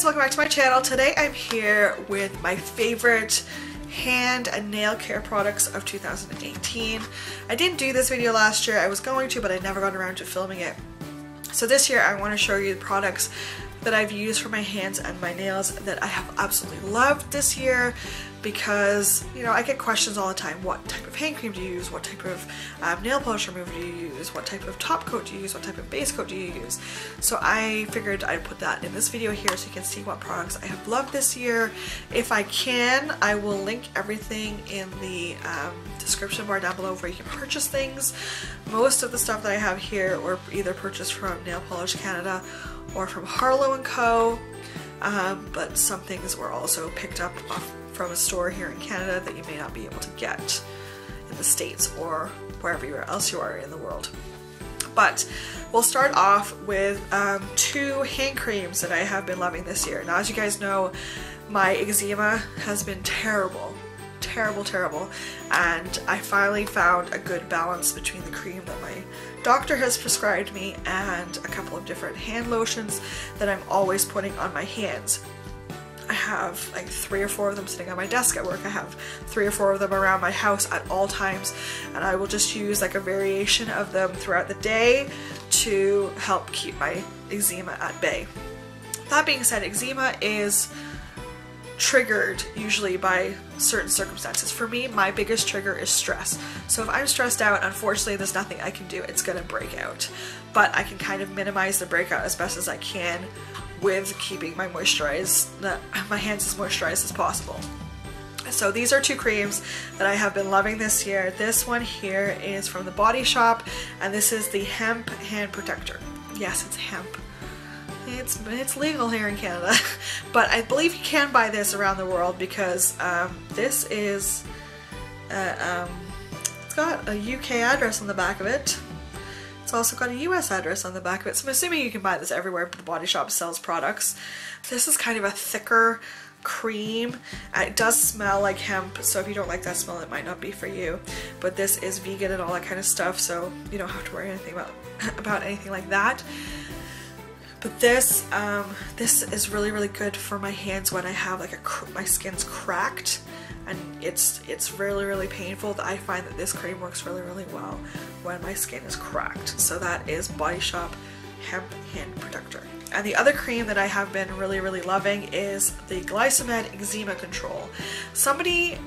welcome back to my channel. Today I'm here with my favorite hand and nail care products of 2018. I didn't do this video last year. I was going to, but I never got around to filming it. So this year I want to show you the products that I've used for my hands and my nails that I have absolutely loved this year, because you know, I get questions all the time. What type of hand cream do you use? What type of nail polish remover do you use? What type of top coat do you use? What type of base coat do you use? So I figured I'd put that in this video here so you can see what products I have loved this year. If I can, I will link everything in the description bar down below where you can purchase things. Most of the stuff that I have here were either purchased from Nail Polish Canada or from Harlow & Co. But some things were also picked up from a store here in Canada that you may not be able to get in the States or wherever else you are in the world. But we'll start off with two hand creams that I have been loving this year. Now, as you guys know, my eczema has been terrible, and I finally found a good balance between the cream that my doctor has prescribed me and a couple of different hand lotions that I'm always putting on my hands. I have like 3 or 4 of them sitting on my desk at work. I have 3 or 4 of them around my house at all times, and I will just use like a variation of them throughout the day to help keep my eczema at bay. That being said, eczema is triggered usually by certain circumstances. For me, my biggest trigger is stress. So if I'm stressed out, unfortunately there's nothing I can do, it's gonna break out. But I can kind of minimize the breakout as best as I can with keeping my hands as moisturized as possible. So these are two creams that I have been loving this year. This one here is from the Body Shop, and this is the Hemp Hand Protector. Yes, it's hemp. It's legal here in Canada, but I believe you can buy this around the world because this is it's got a UK address on the back of it. It's also got a US address on the back of it, so I'm assuming you can buy this everywhere the Body Shop sells products. This is kind of a thicker cream. It does smell like hemp, so if you don't like that smell, it might not be for you. But this is vegan and all that kind of stuff, so you don't have to worry anything about anything like that. But this is really good for my hands when I have like my skin's cracked and it's really painful. I find that this cream works really well when my skin is cracked. So that is Body Shop Hemp Hand Protector. And the other cream that I have been really loving is the Glycemed Eczema Control. Somebody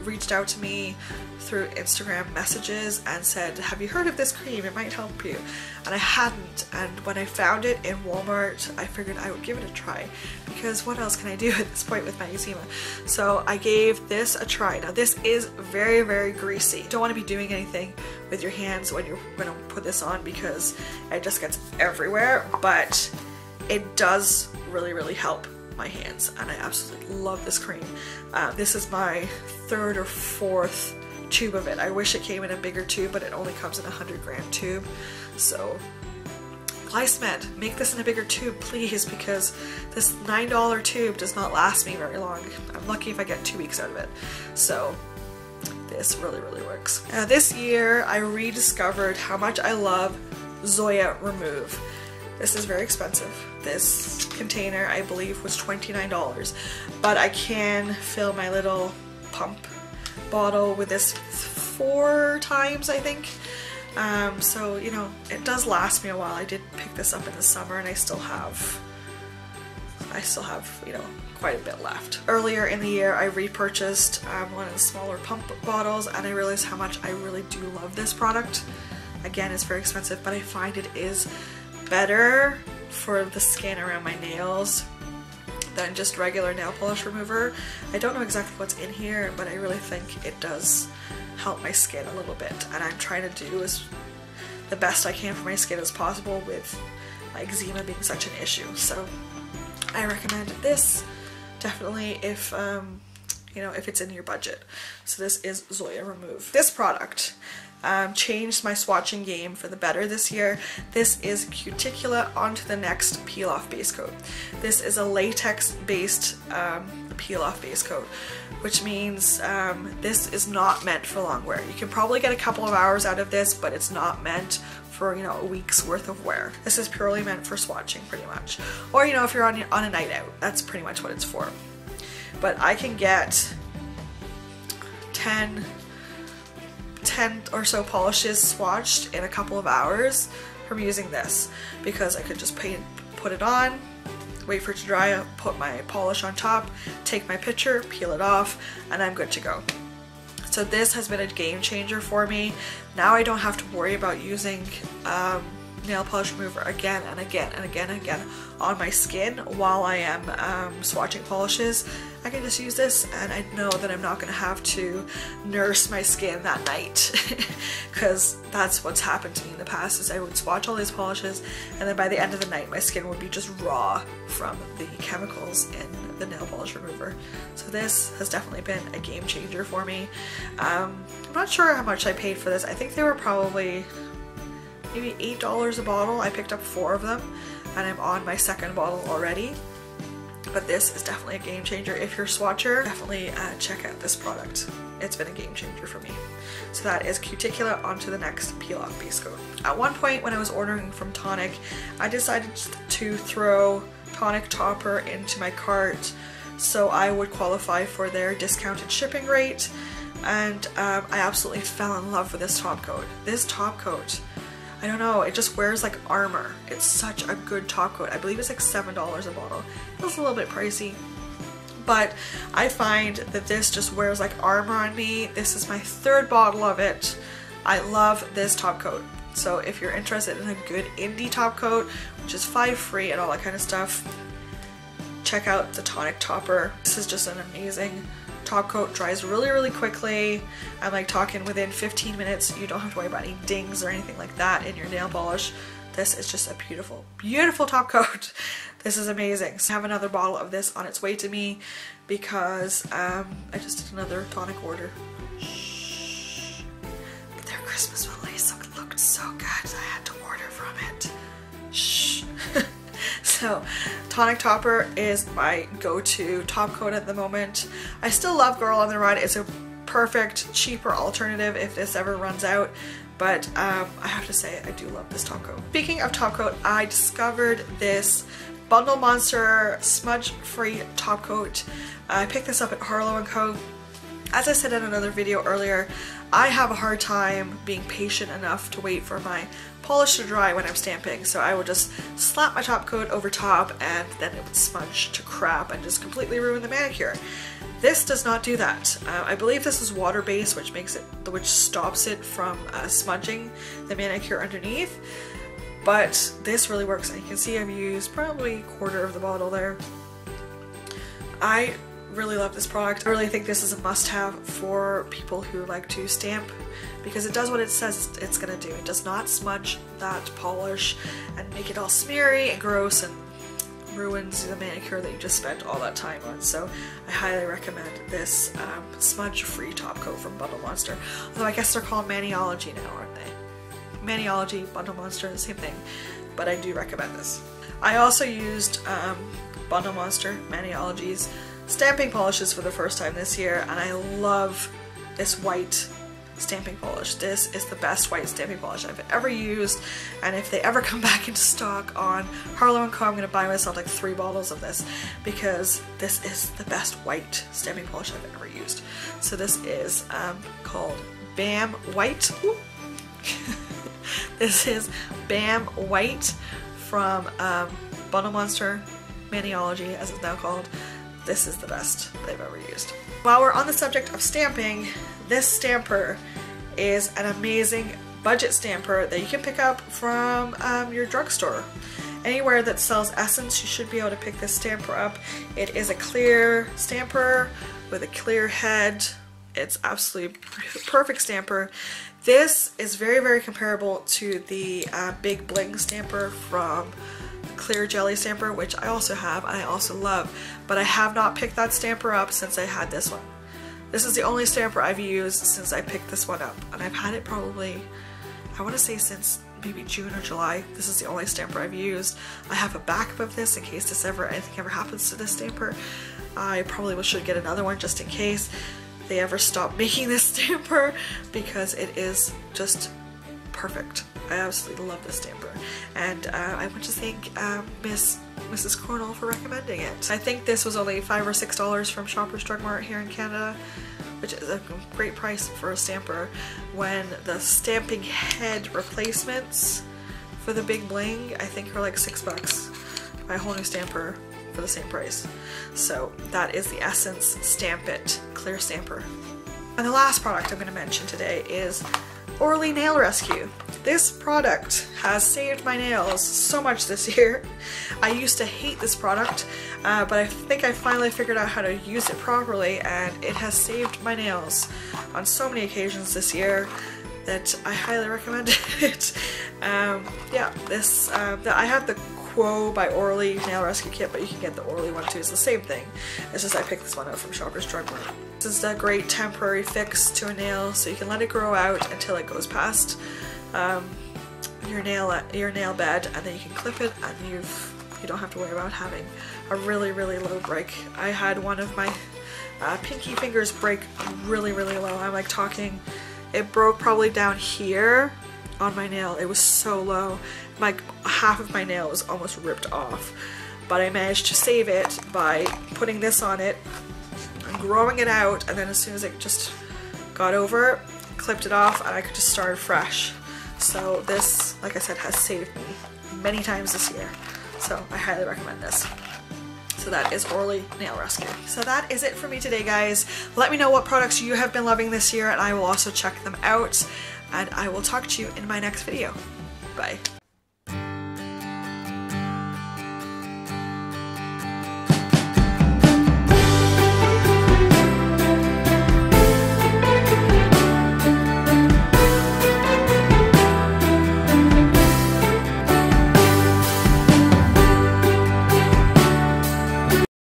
reached out to me through Instagram messages and said, have you heard of this cream? It might help you. And I hadn't, and when I found it in Walmart, I figured I would give it a try, because what else can I do at this point with my eczema? So I gave this a try. Now this is very greasy. You don't want to be doing anything with your hands when you're going to put this on because it just gets everywhere, but it does really help my hands, and I absolutely love this cream. This is my 3rd or 4th tube of it. I wish it came in a bigger tube, but it only comes in a 100-gram tube. So Glycemed, make this in a bigger tube please, because this $9 tube does not last me very long. I'm lucky if I get 2 weeks out of it. So this really works. This year I rediscovered how much I love Zoya Remove. This is very expensive. This container, I believe, was $29, but I can fill my little pump bottle with this 4 times, I think. So, you know, it does last me a while. I did pick this up in the summer, and I still have, you know, quite a bit left. Earlier in the year, I repurchased one of the smaller pump bottles, and I realized how much I really do love this product. Again, it's very expensive, but I find it is better for the skin around my nails than just regular nail polish remover. I don't know exactly what's in here, but I really think it does help my skin a little bit, and I'm trying to do the best I can for my skin as possible with my eczema being such an issue. So I recommend this definitely if you know, if it's in your budget. So this is Zoya Remove. This product changed my swatching game for the better this year. This is Cuticula Onto the Next Peel Off Base Coat. This is a latex based peel off base coat, which means this is not meant for long wear. You can probably get a couple of hours out of this, but it's not meant for, you know, a week's worth of wear. This is purely meant for swatching pretty much. Or, you know, if you're on a night out, that's pretty much what it's for. But I can get 10 or so polishes swatched in a couple of hours from using this, because I could just put it on, wait for it to dry, put my polish on top, take my picture, peel it off, and I'm good to go. So this has been a game changer for me. Now I don't have to worry about using nail polish remover again and again and again and again on my skin while I am swatching polishes. I can just use this and I know that I'm not going to have to nurse my skin that night, because that's what's happened to me in the past, is I would swatch all these polishes and then by the end of the night my skin would be just raw from the chemicals in the nail polish remover. So this has definitely been a game changer for me. I'm not sure how much I paid for this. I think they were probably maybe $8 a bottle. I picked up 4 of them and I'm on my second bottle already. But this is definitely a game changer. If you're a swatcher, definitely check out this product. It's been a game changer for me. So that is Cuticula Onto the Next Peel Off Base Coat. At one point when I was ordering from Tonic, I decided to throw Tonic Topper into my cart so I would qualify for their discounted shipping rate, and I absolutely fell in love with this top coat. This top coat, I don't know, it just wears like armor. It's such a good top coat. I believe it's like $7 a bottle. It's a little bit pricey, but I find that this just wears like armor on me. This is my 3rd bottle of it. I love this top coat. So if you're interested in a good indie top coat, which is 5 free and all that kind of stuff, check out the Tonic Topper. This is just an amazing top coat. Dries really, really quickly. I'm like talking within 15 minutes. You don't have to worry about any dings or anything like that in your nail polish. This is just a beautiful, beautiful top coat. This is amazing. So I have another bottle of this on its way to me because I just did another Tonic order. Shh. But their Christmas release looked so good. I had to order from it. Shh. So Tonic Topper is my go-to top coat at the moment. I still love Girl on the Run. It's a perfect, cheaper alternative if this ever runs out. But I have to say, I do love this top coat. Speaking of top coat, I discovered this Bundle Monster smudge-free top coat. I picked this up at Harlow & Co. As I said in another video earlier, I have a hard time being patient enough to wait for my polish to dry when I'm stamping, so I would just slap my top coat over top and then it would smudge to crap and just completely ruin the manicure. This does not do that. I believe this is water-based, which stops it from smudging the manicure underneath, but this really works, and you can see I've used probably a quarter of the bottle there. I really love this product. I really think this is a must-have for people who like to stamp, because it does what it says it's gonna do. It does not smudge that polish and make it all smeary and gross and ruins the manicure that you just spent all that time on. So I highly recommend this smudge-free top coat from Bundle Monster. Although I guess they're called Maniology now, aren't they? Maniology, Bundle Monster, the same thing. But I do recommend this. I also used Bundle Monster, Maniology's stamping polishes for the first time this year, and I love this white stamping polish. This is the best white stamping polish I've ever used, and if they ever come back into stock on Harlow & Co, I'm going to buy myself like 3 bottles of this, because this is the best white stamping polish I've ever used. So this is called Bam White. This is Bam White from Bundle Monster, Maniology as it's now called. This is the best they've ever used. While we're on the subject of stamping, this stamper is an amazing budget stamper that you can pick up from your drugstore. Anywhere that sells Essence, you should be able to pick this stamper up. It is a clear stamper with a clear head. It's absolutely perfect stamper. This is very, very comparable to the Big Bling stamper from Clear Jelly Stamper, which I also have and I also love, but I have not picked that stamper up since I had this one. This is the only stamper I've used since I picked this one up, and I've had it probably, I want to say since maybe June or July. This is the only stamper I've used. I have a backup of this in case anything ever happens to this stamper. I probably should get another one just in case they ever stop making this stamper, because it is just perfect. I absolutely love this stamper, and I want to thank Mrs. Cornell for recommending it. I think this was only $5 or $6 from Shoppers Drug Mart here in Canada, which is a great price for a stamper when the stamping head replacements for the big bling I think are like $6. Buy a whole new stamper for the same price. So that is the Essence Stamp It Clear Stamper. And the last product I'm going to mention today is Orly Nail Rescue. This product has saved my nails so much this year. I used to hate this product, but I think I finally figured out how to use it properly, and it has saved my nails on so many occasions this year that I highly recommend it. Yeah, this I have the Quo by Orly Nail Rescue Kit, but you can get the Orly one too. It's the same thing. It's just I picked this one up from Shoppers Drug Mart. This is a great temporary fix to a nail, so you can let it grow out until it goes past your nail bed, and then you can clip it, and you don't have to worry about having a really low break. I had one of my pinky fingers break really low. I'm like talking, it broke probably down here on my nail. It was so low, like half of my nail was almost ripped off, but I managed to save it by putting this on it and growing it out, and then as soon as it just got over, clipped it off, and I could just start fresh. So this, like I said, has saved me many times this year, so I highly recommend this. So that is Orly Nail Rescue. So that is it for me today, guys. Let me know what products you have been loving this year, and I will also check them out, and I will talk to you in my next video. Bye.